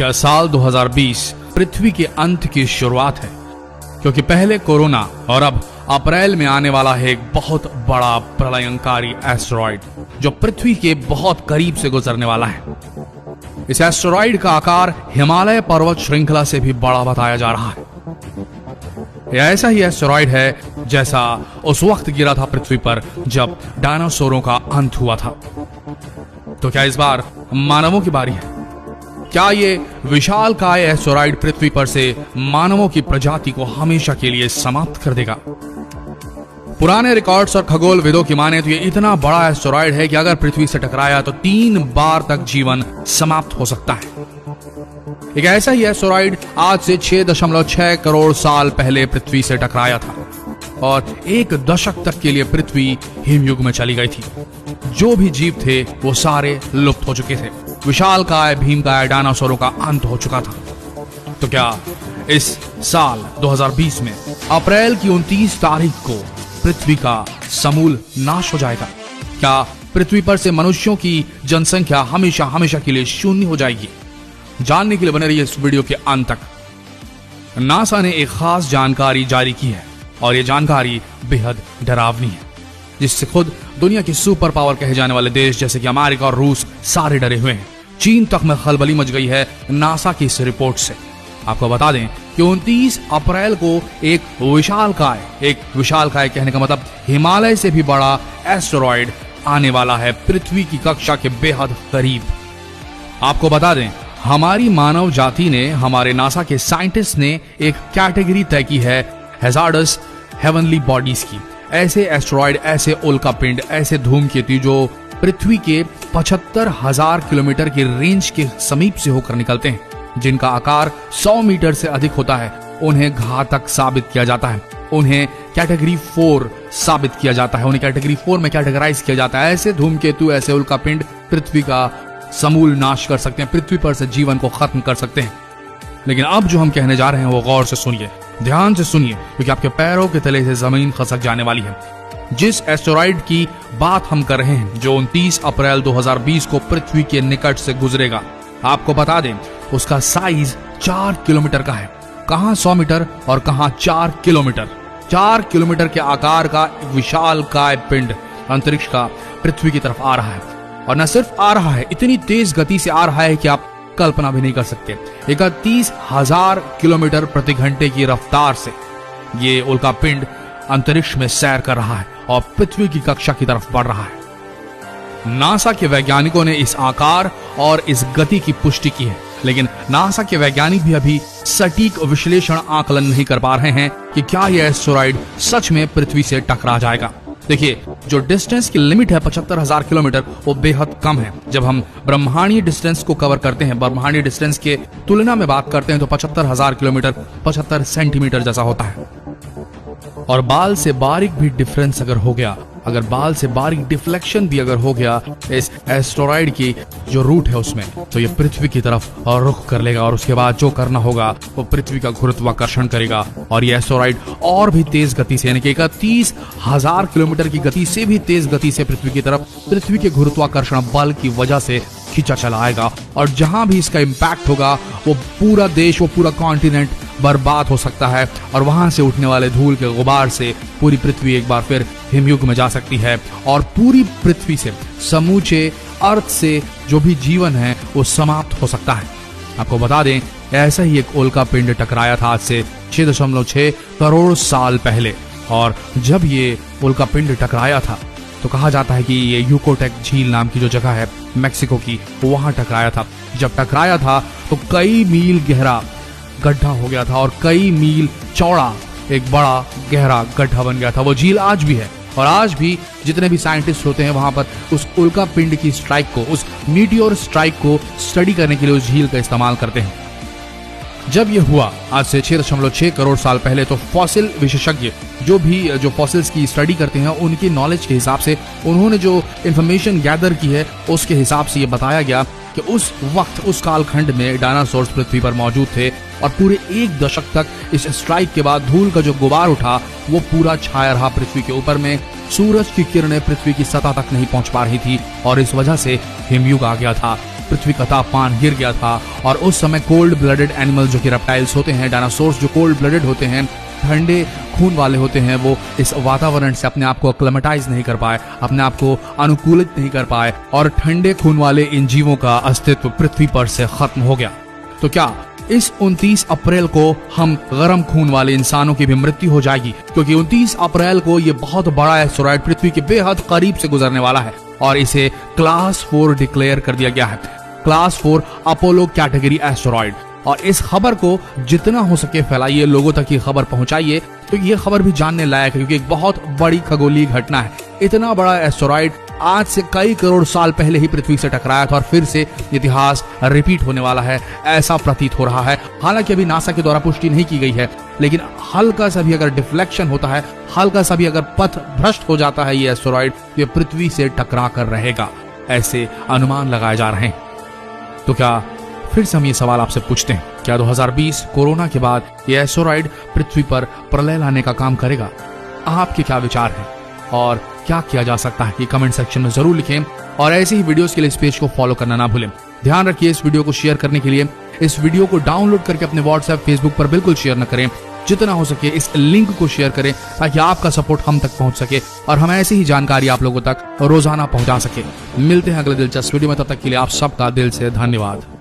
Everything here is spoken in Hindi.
क्या साल 2020 पृथ्वी के अंत की शुरुआत है? क्योंकि पहले कोरोना और अब अप्रैल में आने वाला है एक बहुत बड़ा प्रलयंकारी एस्टेरॉइड जो पृथ्वी के बहुत करीब से गुजरने वाला है। इस एस्टेरॉइड का आकार हिमालय पर्वत श्रृंखला से भी बड़ा बताया जा रहा है। यह ऐसा ही एस्टेरॉइड है जैसा उस वक्त गिरा था पृथ्वी पर जब डायनासोरों का अंत हुआ था। तो क्या इस बार मानवों की बारी है? क्या ये विशालकाय एस्टेरॉइड पृथ्वी पर से मानवों की प्रजाति को हमेशा के लिए समाप्त कर देगा? पुराने रिकॉर्ड्स और खगोलविदों की माने तो ये इतना बड़ा एस्टेरॉइड है कि अगर पृथ्वी से टकराया तो 3 बार तक जीवन समाप्त हो सकता है। एक ऐसा ही एस्टेरॉइड आज से 6.6 करोड़ साल पहले पृथ्वी से टकराया था और 1 दशक तक के लिए पृथ्वी हिमयुग में चली गई थी। जो भी जीव थे वो सारे लुप्त हो चुके थे। विशालकाय भीमकाय डायनासोरों का अंत हो चुका था। तो क्या इस साल 2020 में अप्रैल की 29 तारीख को पृथ्वी का समूल नाश हो जाएगा? क्या पृथ्वी पर से मनुष्यों की जनसंख्या हमेशा हमेशा के लिए शून्य हो जाएगी? जानने के लिए बने रहिए इस वीडियो के अंत तक। नासा ने एक खास जानकारी जारी की है और यह जानकारी बेहद डरावनी है, जिससे खुद दुनिया की सुपर पावर कहे जाने वाले देश जैसे कि अमेरिका और रूस सारे डरे हुए हैं। चीन तक में खलबली मच गई है नासा की इस रिपोर्ट से। आपको बता दें कि 29 अप्रैल को एक विशालकाय कहने का मतलब हिमालय से भी बड़ा एस्टेरॉइड आने वाला है पृथ्वी की कक्षा के बेहद करीब। आपको बता दें हमारी मानव जाति ने, हमारे नासा के साइंटिस्ट ने एक कैटेगरी तय की है हैजार्डस हेवनली बॉडीज की। ऐसे एस्टेरॉइड, ऐसे उल्कापिंड, ऐसे धूमकेतु जो पृथ्वी के 75,000 किलोमीटर की रेंज के समीप से होकर निकलते हैं, जिनका आकार 100 मीटर से अधिक होता है, उन्हें घातक साबित किया जाता है। उन्हें कैटेगरी 4 साबित किया जाता है, उन्हें कैटेगरी 4 में कैटेगराइज किया जाता है। ऐसे धूमकेतु, ऐसे उल्कापिंड पृथ्वी का समूल नाश कर सकते हैं, पृथ्वी पर से जीवन को खत्म कर सकते हैं। लेकिन अब जो हम कहने जा रहे हैं वो गौर से सुनिए, ध्यान से सुनिए, क्योंकि आपके पैरों के तले से जमीन खसक जाने वाली है। जिस एस्टेरॉइड की बात हम कर रहे हैं जो 29 अप्रैल 2020 को पृथ्वी के निकट से गुजरेगा, आपको बता दें उसका साइज 4 किलोमीटर का है। कहां 100 मीटर और कहां 4 किलोमीटर। 4 किलोमीटर के आकार का विशालकाय पिंड अंतरिक्ष का पृथ्वी की तरफ आ रहा है। और न सिर्फ आ रहा है, इतनी तेज गति से आ रहा है कि आप कल्पना भी नहीं कर सकते। 31,000 किलोमीटर प्रति घंटे की रफ्तार से ये उल्कापिंड अंतरिक्ष में सैर कर रहा है और पृथ्वी की कक्षा की तरफ बढ़ रहा है। नासा के वैज्ञानिकों ने इस आकार और इस गति की पुष्टि की है, लेकिन नासा के वैज्ञानिक भी अभी सटीक विश्लेषण आकलन नहीं कर पा रहे हैं कि क्या यह एस्टेरॉइड सच में पृथ्वी से टकरा जाएगा। देखिए, जो डिस्टेंस की लिमिट है 75,000 किलोमीटर, वो बेहद कम है। जब हम ब्रह्मांडीय डिस्टेंस को कवर करते हैं, ब्रह्मांडीय डिस्टेंस के तुलना में बात करते हैं, तो 75,000 किलोमीटर 75 सेंटीमीटर जैसा होता है। और बाल से बारीक भी डिफरेंस अगर हो गया, अगर बाल से बारीक डिफ्लेक्शन भी अगर हो गया इस एस्टेरॉइड की जो रूट है उसमें, तो ये पृथ्वी की तरफ रुख कर लेगा और उसके बाद जो करना होगा वो पृथ्वी का गुरुत्वाकर्षण करेगा और ये एस्टेरॉइड और भी तेज गति से, यानी कि 31,000 किलोमीटर की गति से भी तेज गति से पृथ्वी की तरफ, पृथ्वी के गुरुत्वाकर्षण बल की वजह से खींचा चला आएगा। और जहां भी इसका इम्पैक्ट होगा वो पूरा देश, वो पूरा कॉन्टिनेंट बर्बाद हो सकता है और वहां से उठने वाले धूल के गुबार से पूरी पृथ्वी एक बार फिर हिमयुग में जा सकती है और पूरी पृथ्वी से, समूचे अर्थ से जो भी जीवन है वो समाप्त हो सकता है। आपको बता दें ऐसा ही एक उल्कापिंड टकराया था आज से 6.6 करोड़ साल पहले, और जब ये उल्कापिंड टकराया था तो कहा जाता है कि ये यूकोटेक झील नाम की जो जगह है मेक्सिको की, वहां टकराया था। जब टकराया था तो कई मील गहरा गड्ढा हो गया था और कई मील चौड़ा एक बड़ा गहरा गड्ढा बन गया था। वो झील आज भी है और आज भी जितने भी साइंटिस्ट होते हैं वहां पर उस उल्कापिंड की स्ट्राइक को, उस मीटियोर स्ट्राइक को स्टडी करने के लिए उस झील का इस्तेमाल करते हैं। जब ये हुआ आज से 6.6 करोड़ साल पहले, तो फॉसिल विशेषज्ञ जो फॉसिल्स की स्टडी करते हैं उनकी नॉलेज के हिसाब से, उन्होंने जो इंफॉर्मेशन गैदर की है उसके हिसाब से ये बताया गया कि उस वक्त, उस कालखंड में डायनासोर्स पृथ्वी पर मौजूद थे और पूरे 1 दशक तक इस स्ट्राइक के बाद धूल का जो गुबार उठा वो पूरा छाया रहा पृथ्वी के ऊपर में। सूरज की किरणें पृथ्वी की सतह तक नहीं पहुंच पा रही थी और इस वजह से हिमयुग आ गया था। पृथ्वी का तापमान गिर गया था और उस समय कोल्ड ब्लडेड एनिमल जो कि रेप्टाइल्स होते हैं, डायनासोर्स जो कोल्ड ब्लडेड होते हैं, ठंडे खून वाले होते हैं, वो इस वातावरण से अपने आप को एक्लेमेटाइज नहीं कर पाए, अपने आप को अनुकूलित नहीं कर पाए और ठंडे खून वाले इन जीवों का अस्तित्व पृथ्वी पर से खत्म हो गया। तो क्या इस 29 अप्रैल को हम गर्म खून वाले इंसानों की भी मृत्यु हो जाएगी? क्योंकि 29 अप्रैल को ये बहुत बड़ा एस्टेरॉयड पृथ्वी के बेहद करीब से गुजरने वाला है और इसे क्लास 4 डिक्लेयर कर दिया गया है। Class 4 Apollo category asteroid. और इस खबर को जितना हो सके फैलाइए, लोगों तक ये खबर पहुंचाइए, तो ये खबर भी जानने लायक है क्योंकि एक बहुत बड़ी खगोलीय घटना है। इतना बड़ा एस्टेरॉयड आज से कई करोड़ साल पहले ही पृथ्वी से टकराया था और फिर से इतिहास रिपीट होने वाला है, ऐसा प्रतीत हो रहा है। हालांकि अभी नासा के द्वारा पुष्टि नहीं की गई है, लेकिन हल्का सा भी अगर डिफ्लेक्शन होता है, हल्का सा भी अगर पथ भ्रष्ट हो जाता है ये एस्टेरॉयड, ये पृथ्वी से टकरा कर रहेगा, ऐसे अनुमान लगाए जा रहे हैं। तो क्या फिर से हम ये सवाल आपसे पूछते हैं, क्या 2020 कोरोना के बाद ये एस्टेरॉयड पृथ्वी पर प्रलय लाने का काम करेगा? आपके क्या विचार हैं और क्या किया जा सकता है, ये कमेंट सेक्शन में जरूर लिखें। और ऐसे ही वीडियोस के लिए इस पेज को फॉलो करना ना भूलें। ध्यान रखिए, इस वीडियो को शेयर करने के लिए इस वीडियो को डाउनलोड करके अपने व्हाट्सएप, फेसबुक पर बिल्कुल शेयर न करें। जितना हो सके इस लिंक को शेयर करें ताकि आपका सपोर्ट हम तक पहुंच सके और हम ऐसी ही जानकारी आप लोगों तक रोजाना पहुंचा सके। मिलते हैं अगले दिलचस्प वीडियो में, तब तक के लिए आप सबका दिल से धन्यवाद।